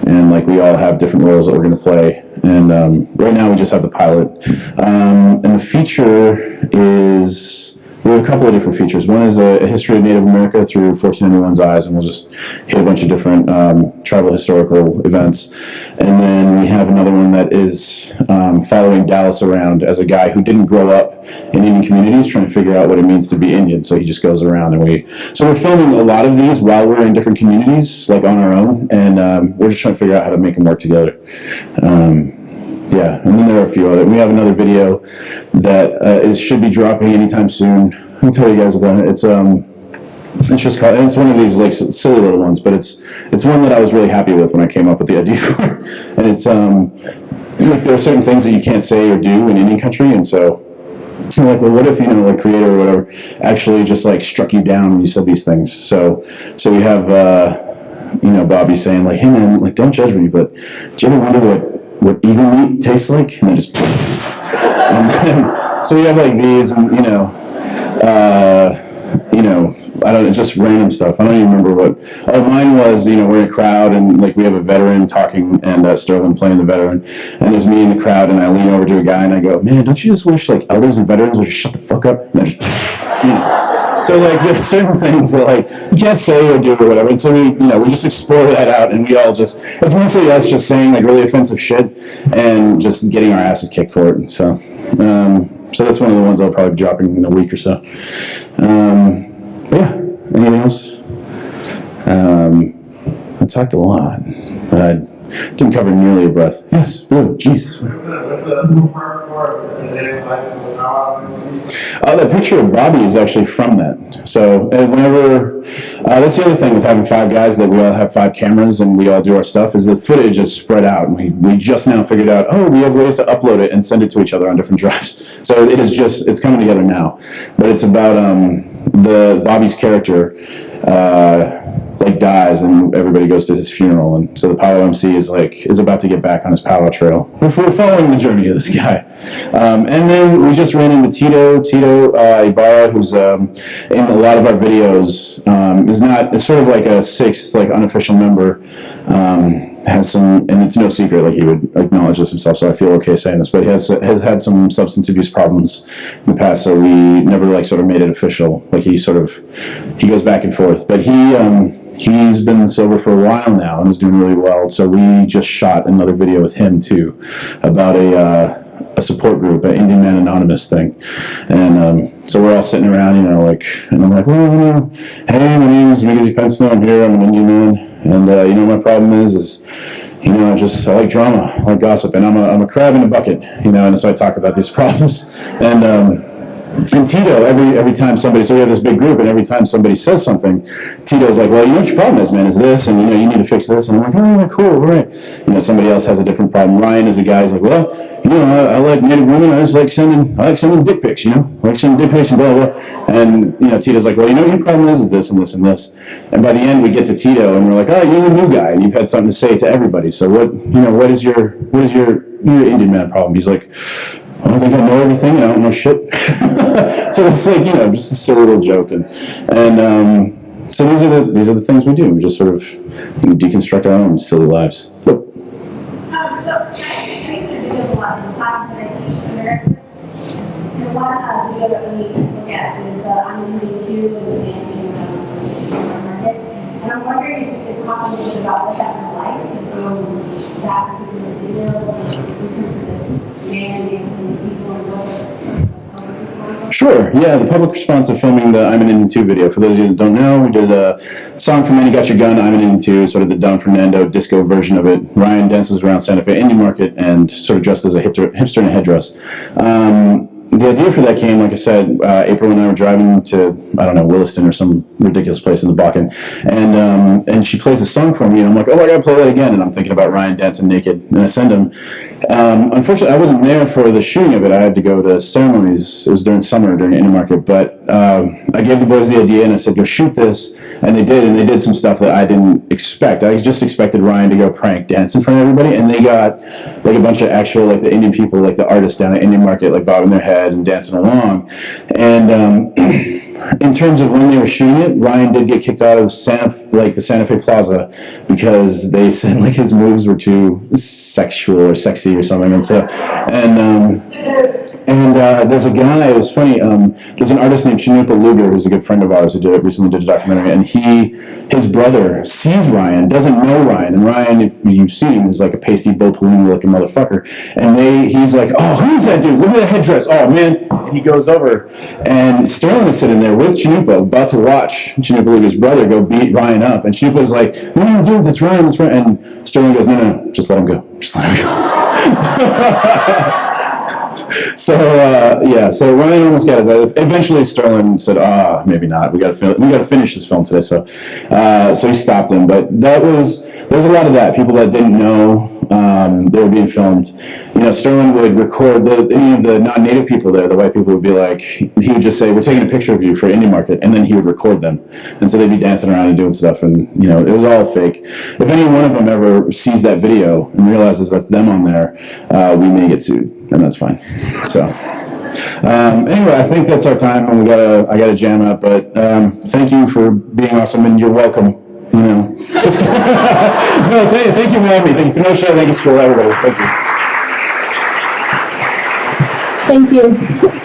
And like we all have different roles that we're going to play. And right now we just have the pilot. And the feature is, we have a couple of different features. One is a history of Native America through 1491's eyes, and we'll just hit a bunch of different tribal historical events. And then we have another one that is following Dallas around as a guy who didn't grow up in Indian communities, trying to figure out what it means to be Indian. So he just goes around, and we're filming a lot of these while we're in different communities, like on our own, and we're just trying to figure out how to make them work together. Yeah, and then there are a few other. We have another video that should be dropping anytime soon. I'll tell you guys about it. It's just called, and it's one of these like silly little ones, but it's one that I was really happy with when I came up with the idea for. And it's like there are certain things that you can't say or do in Indian country, and so you're like, well, what if like creator or whatever actually just like struck you down when you said these things? So we have Bobby saying like, hey man, like don't judge me, but do you ever wonder what evil meat tastes like? And then just And then, so we have like these, and I don't know, just random stuff. I don't even remember what. Oh, mine was, we're in a crowd and like we have a veteran talking and Sterling playing the veteran, and there's me in the crowd, and I lean over to a guy and I go, man, don't you just wish like elders and veterans would just shut the fuck up? And I just, So like there's certain things that like you can't say or do or whatever, and so we just explore that out, and we all just, it's mostly us just saying like really offensive shit and just getting our asses kicked for it. So that's one of the ones I'll probably be dropping in a week or so. But yeah, anything else? I talked a lot, but I didn't cover nearly a breath. Yes, Blue, jeez. What's the part for the day of life of the The picture of Bobby is actually from that. So whenever, that's the other thing with having 5 guys, that we all have 5 cameras and we all do our stuff, is the footage is spread out. We just now figured out, we have ways to upload it and send it to each other on different drives. So it's coming together now. But it's about Bobby's character like dies and everybody goes to his funeral, and so the powwow MC is about to get back on his powwow trail. We're following the journey of this guy. And then we just ran into Tito Ibarra, who's in a lot of our videos, is sort of like a 6th like unofficial member, has some, and it's no secret, like he would acknowledge this himself, so I feel okay saying this, but he has had some substance abuse problems in the past, so we never like sort of made it official. Like he goes back and forth, but he's been sober for a while now and is doing really well. So we just shot another video with him too, about a support group, an Indian Man Anonymous thing, and so we're all sitting around, and I'm like, well, hey, my name is Mickey Penslow, I'm here, I'm an Indian man, and my problem is I like drama, I like gossip, and I'm a crab in a bucket, and so I talk about these problems, and Tito, every time somebody, so we have this big group, and every time somebody says something, Tito's like, well, what your problem is, man, is this, and you need to fix this, and I'm like, oh, cool, all right. Somebody else has a different problem. Ryan is a guy who's like, well, I like Native women, I like sending dick pics, I like sending dick pics and blah, blah, and, Tito's like, well, your problem is this and this and this, and by the end we get to Tito, and we're like, all right, you're the new guy, and you've had something to say to everybody, so what is your Indian man problem? He's like, I think I know everything, and I don't know shit. So it's like, just a silly little joke, and so these are the things we do. We just sort of deconstruct our own silly lives. Yep. And one video that we look at is I'm doing 2 and the dancing market. And I'm wondering if you could talk a little bit about what that was like from that particular video in terms of this man dancing people and what. Sure, yeah, the public response of filming the I'm an Indian 2 video. For those of you that don't know, we did a song from Annie Got Your Gun, I'm an Indian 2, sort of the Don Fernando disco version of it. Ryan dances around Santa Fe Indian Market and sort of dressed as a hipster in a headdress. The idea for that came, like I said, April and I were driving to, I don't know, Williston or some ridiculous place in the Bakken, and she plays a song for me, and I'm like, oh, I gotta play that again, and I'm thinking about Ryan dancing naked, and I send him. Unfortunately, I wasn't there for the shooting of it. I had to go to ceremonies. It was during summer, during Indian Market, but I gave the boys the idea, and I said, go shoot this, and they did some stuff that I didn't expect. I just expected Ryan to go prank dance in front of everybody, and they got like a bunch of actual, like the Indian people, like the artists down at Indian Market, like bobbing their head and dancing along. And in terms of when they were shooting it, Ryan did get kicked out of the Santa Fe Plaza because they said like his moves were too sexual or sexy or something. And so, there's a guy, it was funny, there's an artist named Chanupa Luger who's a good friend of ours who recently did a documentary, and his brother sees Ryan, doesn't know Ryan, and Ryan, if you've seen, is like a pasty Bill Palini looking motherfucker, and he's like, oh, who's that dude? Look at that headdress. Oh man. And he goes over, and Sterling is sitting there with Chanupa, about to watch Chanupa Luger's brother go beat Ryan up, and Chanupa's like, no, dude, that's Ryan, and Sterling goes, no, just let him go. So Ryan almost got his head. Eventually Sterling said, maybe not. We got to finish this film today. So he stopped him. But there was a lot of that. People that didn't know they were being filmed. Sterling would record any of the non-native people there. The white people would be like, he would just say, we're taking a picture of you for Indie Market, and then he would record them. And so they'd be dancing around and doing stuff, and it was all fake. If any one of them ever sees that video and realizes that's them on there, we may get sued. and that's fine. So, anyway, I think that's our time, and I gotta jam up. But thank you for being awesome, and you're welcome. You know, no, thank you, Miami. Thank you, Kenosha. Thank you, school, everybody. Thank you. Thank you.